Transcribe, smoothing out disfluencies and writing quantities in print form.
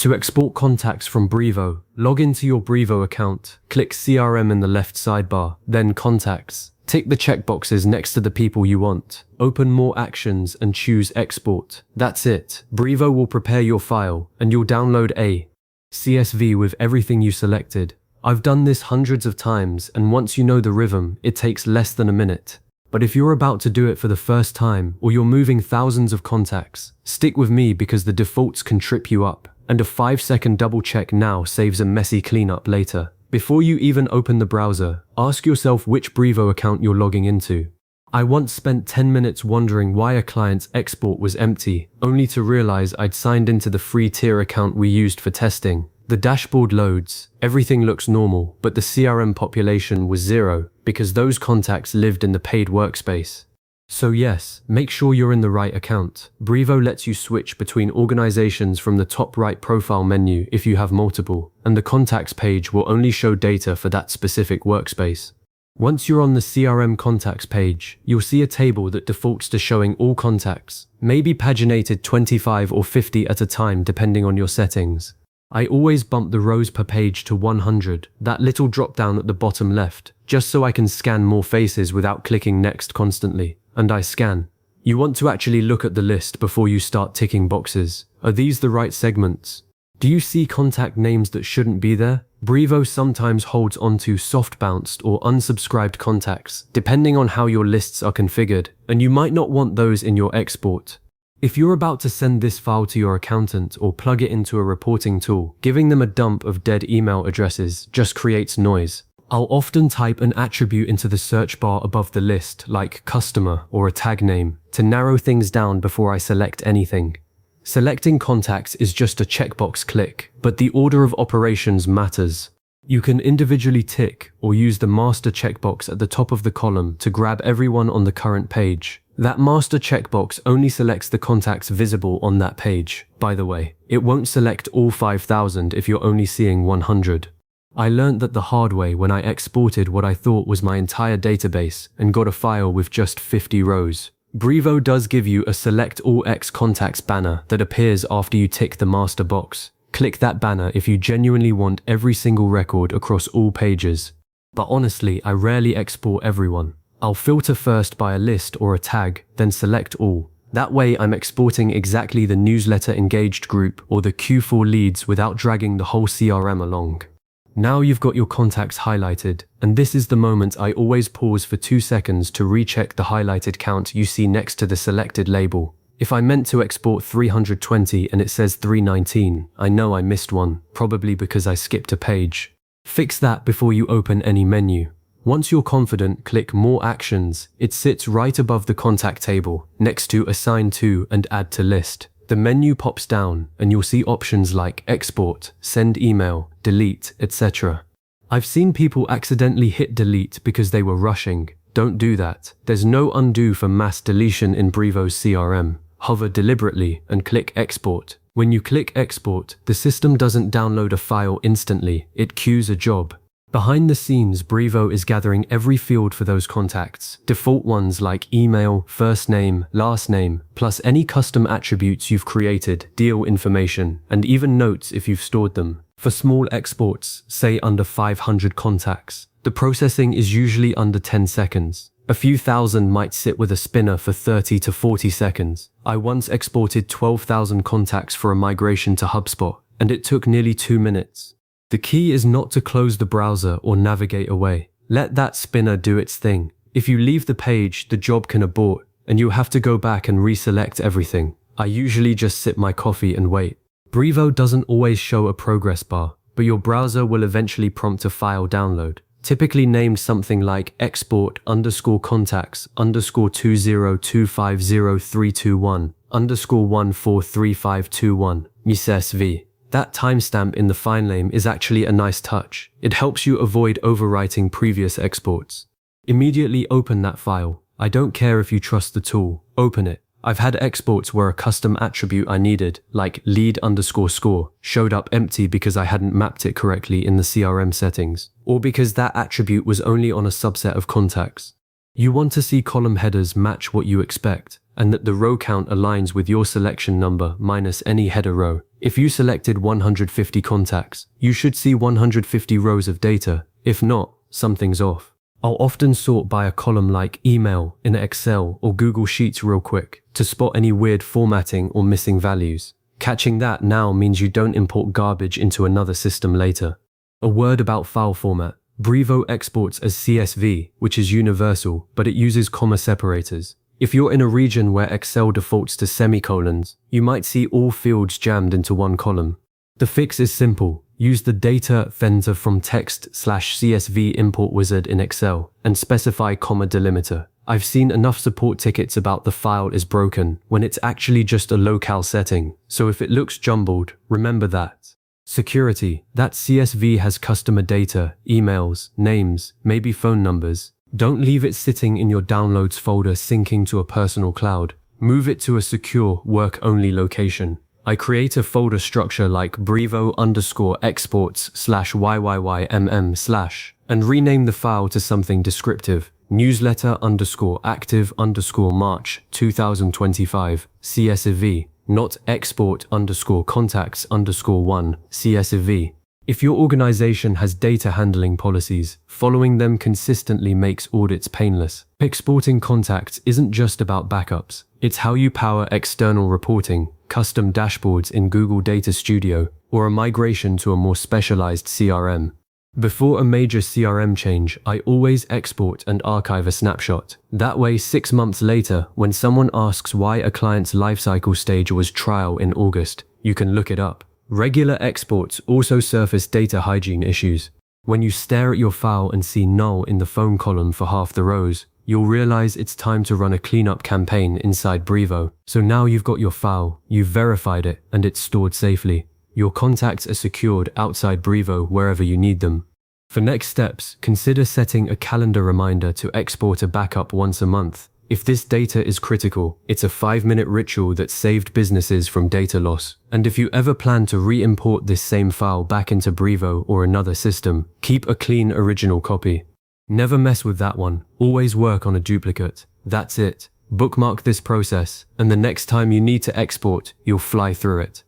To export contacts from Brevo, log into your Brevo account, click CRM in the left sidebar, then Contacts. Tick the checkboxes next to the people you want. Open More Actions and choose Export. That's it. Brevo will prepare your file, and you'll download a CSV with everything you selected. I've done this hundreds of times, and once you know the rhythm, it takes less than a minute. But if you're about to do it for the first time, or you're moving thousands of contacts, stick with me because the defaults can trip you up, and a 5-second double check now saves a messy cleanup later. Before you even open the browser, ask yourself which Brevo account you're logging into. I once spent 10 minutes wondering why a client's export was empty, only to realize I'd signed into the free tier account we used for testing. The dashboard loads, everything looks normal, but the CRM population was 0 because those contacts lived in the paid workspace. So yes, make sure you're in the right account. Brevo lets you switch between organizations from the top right profile menu if you have multiple, and the contacts page will only show data for that specific workspace. Once you're on the CRM contacts page, you'll see a table that defaults to showing all contacts, maybe paginated 25 or 50 at a time depending on your settings. I always bump the rows per page to 100, that little drop down at the bottom left, just so I can scan more faces without clicking next constantly. And I scan. You want to actually look at the list before you start ticking boxes. Are these the right segments? Do you see contact names that shouldn't be there? Brevo sometimes holds onto soft bounced or unsubscribed contacts, depending on how your lists are configured, and you might not want those in your export. If you're about to send this file to your accountant or plug it into a reporting tool, giving them a dump of dead email addresses just creates noise. I'll often type an attribute into the search bar above the list, like customer or a tag name, to narrow things down before I select anything. Selecting contacts is just a checkbox click, but the order of operations matters. You can individually tick or use the master checkbox at the top of the column to grab everyone on the current page. That master checkbox only selects the contacts visible on that page. By the way, it won't select all 5,000 if you're only seeing 100. I learned that the hard way when I exported what I thought was my entire database and got a file with just 50 rows. Brevo does give you a Select All X Contacts banner that appears after you tick the master box. Click that banner if you genuinely want every single record across all pages. But honestly, I rarely export everyone. I'll filter first by a list or a tag, then select all. That way I'm exporting exactly the newsletter engaged group or the Q4 leads without dragging the whole CRM along. Now you've got your contacts highlighted, and this is the moment I always pause for 2 seconds to recheck the highlighted count you see next to the selected label. If I meant to export 320 and it says 319, I know I missed one, probably because I skipped a page. Fix that before you open any menu. Once you're confident, click More Actions. It sits right above the contact table, next to Assign To and Add to List. The menu pops down and you'll see options like Export, Send Email, Delete, etc. I've seen people accidentally hit delete because they were rushing. Don't do that. There's no undo for mass deletion in Brevo's CRM. Hover deliberately and click Export. When you click Export, the system doesn't download a file instantly, it queues a job. Behind the scenes, Brevo is gathering every field for those contacts, default ones like email, first name, last name, plus any custom attributes you've created, deal information, and even notes if you've stored them. For small exports, say under 500 contacts, the processing is usually under 10 seconds. A few thousand might sit with a spinner for 30 to 40 seconds. I once exported 12,000 contacts for a migration to HubSpot, and it took nearly 2 minutes. The key is not to close the browser or navigate away. Let that spinner do its thing. If you leave the page, the job can abort, and you'll have to go back and reselect everything. I usually just sip my coffee and wait. Brevo doesn't always show a progress bar, but your browser will eventually prompt a file download, typically named something like export_contacts_2025031_143521 MSV. That timestamp in the file name is actually a nice touch. It helps you avoid overwriting previous exports. Immediately open that file. I don't care if you trust the tool, open it. I've had exports where a custom attribute I needed, like lead_score, showed up empty because I hadn't mapped it correctly in the CRM settings, or because that attribute was only on a subset of contacts. You want to see column headers match what you expect, and that the row count aligns with your selection number minus any header row. If you selected 150 contacts, you should see 150 rows of data. If not, something's off. I'll often sort by a column like email in Excel or Google Sheets real quick to spot any weird formatting or missing values. Catching that now means you don't import garbage into another system later. A word about file format. Brevo exports as CSV, which is universal, but it uses comma separators. If you're in a region where Excel defaults to semicolons, you might see all fields jammed into one column. The fix is simple. Use the data vendor from text/CSV import wizard in Excel and specify comma delimiter. I've seen enough support tickets about the file is broken when it's actually just a locale setting, so if it looks jumbled, remember that. Security. That CSV has customer data, emails, names, maybe phone numbers. Don't leave it sitting in your downloads folder syncing to a personal cloud. Move it to a secure, work-only location. I create a folder structure like brevo_exports/yymm/ and rename the file to something descriptive. Newsletter_active_March 2025 CSV, not export_contacts_1 CSV. If your organization has data handling policies, following them consistently makes audits painless. Exporting contacts isn't just about backups. It's how you power external reporting, custom dashboards in Google Data Studio, or a migration to a more specialized CRM. Before a major CRM change, I always export and archive a snapshot. That way, 6 months later, when someone asks why a client's lifecycle stage was trial in August, you can look it up. Regular exports also surface data hygiene issues. When you stare at your file and see null in the phone column for half the rows, you'll realize it's time to run a cleanup campaign inside Brevo. So now you've got your file, you've verified it, and it's stored safely. Your contacts are secured outside Brevo wherever you need them. For next steps, consider setting a calendar reminder to export a backup once a month. If this data is critical, it's a 5-minute ritual that saved businesses from data loss. And if you ever plan to re-import this same file back into Brevo or another system, keep a clean original copy. Never mess with that one. Always work on a duplicate. That's it. Bookmark this process, and the next time you need to export, you'll fly through it.